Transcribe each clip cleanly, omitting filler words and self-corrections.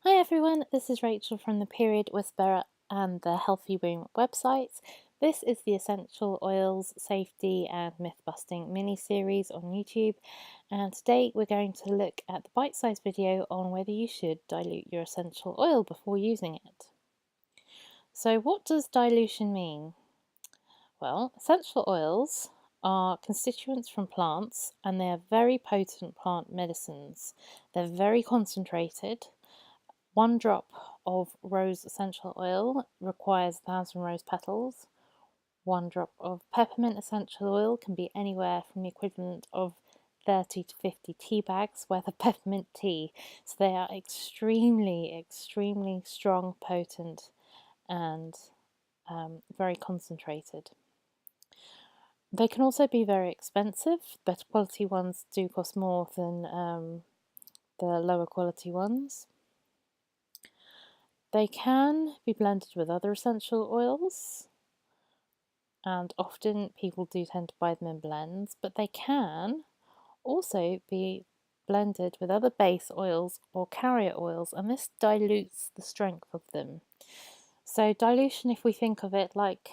Hi everyone, this is Rachel from the Period Whisperer and the Healthy Womb websites. This is the Essential Oils Safety and Myth Busting mini series on YouTube, and today we're going to look at the bite-sized video on whether you should dilute your essential oil before using it. So what does dilution mean? Well, essential oils are constituents from plants and they are very potent plant medicines. They're very concentrated. 1 drop of rose essential oil requires 1,000 rose petals. 1 drop of peppermint essential oil can be anywhere from the equivalent of 30 to 50 tea bags worth of peppermint tea. So they are extremely strong, potent, and very concentrated. They can also be very expensive. Better quality ones do cost more than the lower quality ones. They can be blended with other essential oils, and often people do tend to buy them in blends, but they can also be blended with other base oils or carrier oils, and this dilutes the strength of them. So dilution, if we think of it like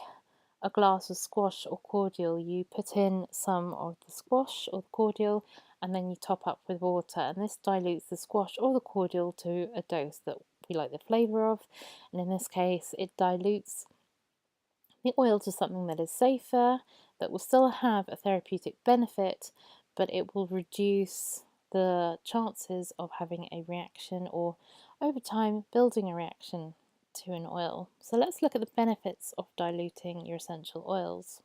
a glass of squash or cordial, you put in some of the squash or the cordial and then you top up with water, and this dilutes the squash or the cordial to a dose that we like the flavour of, and in this case it dilutes the oil to something that is safer, that will still have a therapeutic benefit, but it will reduce the chances of having a reaction or over time building a reaction to an oil. So let's look at the benefits of diluting your essential oils.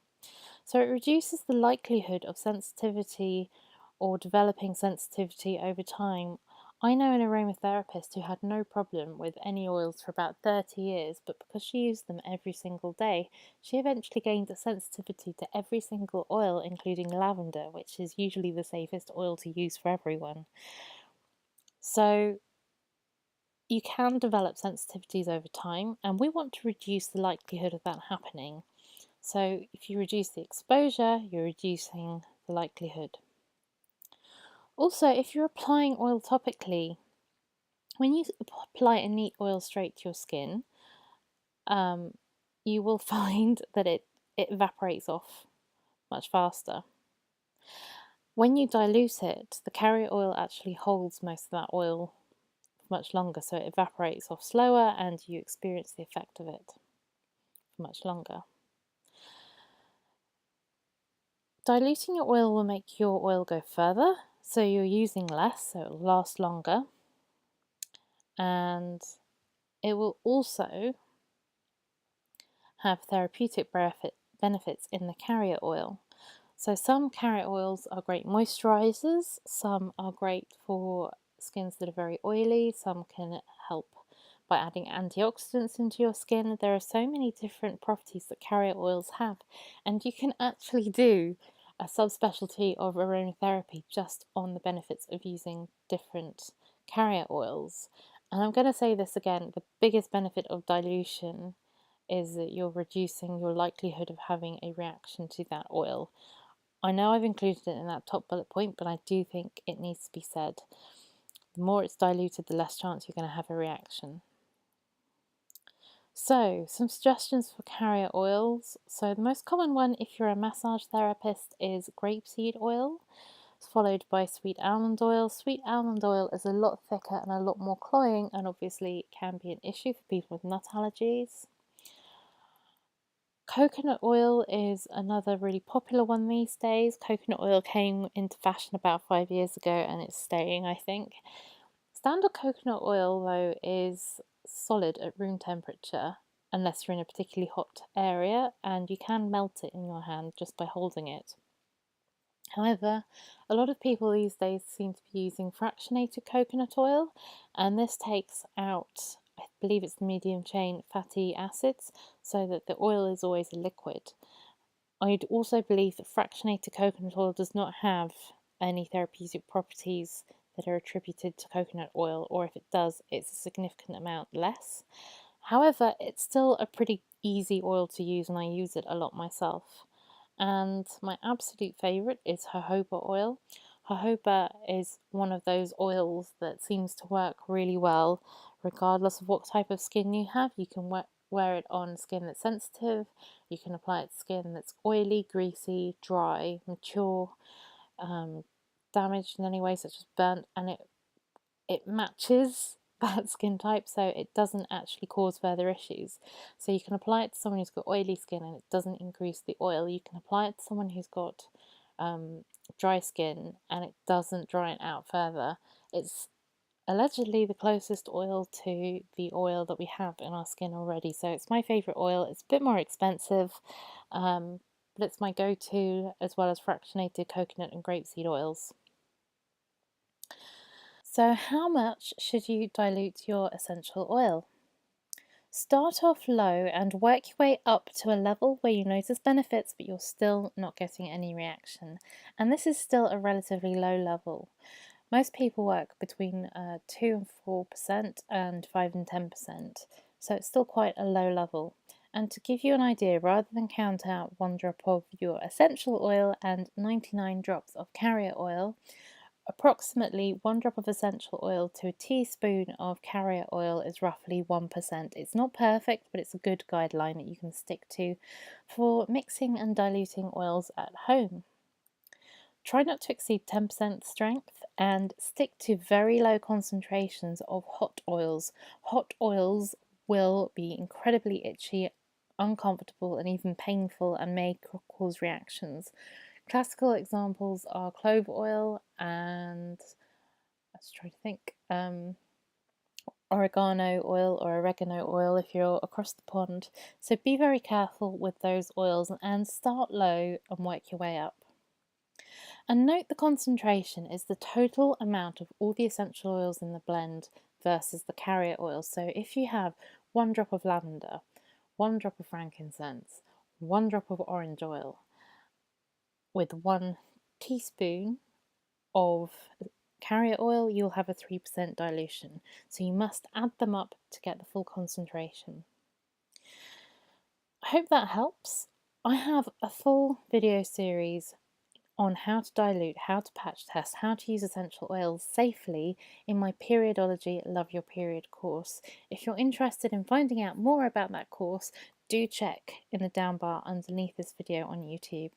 So it reduces the likelihood of sensitivity or developing sensitivity over time. I know an aromatherapist who had no problem with any oils for about 30 years, but because she used them every single day, she eventually gained a sensitivity to every single oil, including lavender, which is usually the safest oil to use for everyone. So you can develop sensitivities over time, and we want to reduce the likelihood of that happening. So if you reduce the exposure, you're reducing the likelihood. Also, if you're applying oil topically, when you apply a neat oil straight to your skin, you will find that it evaporates off much faster. When you dilute it, the carrier oil actually holds most of that oil much longer, so it evaporates off slower and you experience the effect of it for much longer. Diluting your oil will make your oil go further, so you're using less, so it will last longer, and it will also have therapeutic benefits in the carrier oil. So some carrier oils are great moisturizers, some are great for skins that are very oily, some can help by adding antioxidants into your skin. There are so many different properties that carrier oils have, and you can actually do a subspecialty of aromatherapy just on the benefits of using different carrier oils. And I'm going to say this again, the biggest benefit of dilution is that you're reducing your likelihood of having a reaction to that oil. I know I've included it in that top bullet point, but I do think it needs to be said. The more it's diluted, the less chance you're going to have a reaction. So, some suggestions for carrier oils. So the most common one, if you're a massage therapist, is grapeseed oil, followed by sweet almond oil. Sweet almond oil is a lot thicker and a lot more cloying, and obviously it can be an issue for people with nut allergies. Coconut oil is another really popular one these days. Coconut oil came into fashion about 5 years ago and it's staying, I think. Standard coconut oil, though, is solid at room temperature unless you're in a particularly hot area, and you can melt it in your hand just by holding it. However, a lot of people these days seem to be using fractionated coconut oil, and this takes out, I believe it's the medium chain fatty acids, so that the oil is always a liquid. I'd also believe that fractionated coconut oil does not have any therapeutic properties that are attributed to coconut oil, or if it does, it's a significant amount less. However, it's still a pretty easy oil to use, and I use it a lot myself. And my absolute favourite is jojoba oil. Jojoba is one of those oils that seems to work really well regardless of what type of skin you have. You can wear it on skin that's sensitive, you can apply it to skin that's oily, greasy, dry, mature, damaged in any way, such as burnt, and it matches that skin type, so it doesn't actually cause further issues. So you can apply it to someone who's got oily skin and it doesn't increase the oil. You can apply it to someone who's got dry skin and it doesn't dry it out further. It's allegedly the closest oil to the oil that we have in our skin already, so it's my favourite oil. It's a bit more expensive, but it's my go-to, as well as fractionated coconut and grapeseed oils. So how much should you dilute your essential oil? Start off low and work your way up to a level where you notice benefits but you're still not getting any reaction. And this is still a relatively low level. Most people work between 2 and 4% and 5 and 10%, so it's still quite a low level. And to give you an idea, rather than count out 1 drop of your essential oil and 99 drops of carrier oil, approximately 1 drop of essential oil to a teaspoon of carrier oil is roughly 1%. It's not perfect, but it's a good guideline that you can stick to for mixing and diluting oils at home. Try not to exceed 10% strength and stick to very low concentrations of hot oils. Hot oils will be incredibly itchy, uncomfortable, and even painful, and may cause reactions. Classical examples are clove oil and, let's try to think, oregano oil or oregano oil if you're across the pond. So be very careful with those oils and start low and work your way up. And note the concentration is the total amount of all the essential oils in the blend versus the carrier oil. So if you have 1 drop of lavender, 1 drop of frankincense, 1 drop of orange oil, with 1 teaspoon of carrier oil, you'll have a 3% dilution. So you must add them up to get the full concentration. I hope that helps. I have a full video series on how to dilute, how to patch test, how to use essential oils safely in my Periodology Love Your Period course. If you're interested in finding out more about that course, do check in the down bar underneath this video on YouTube.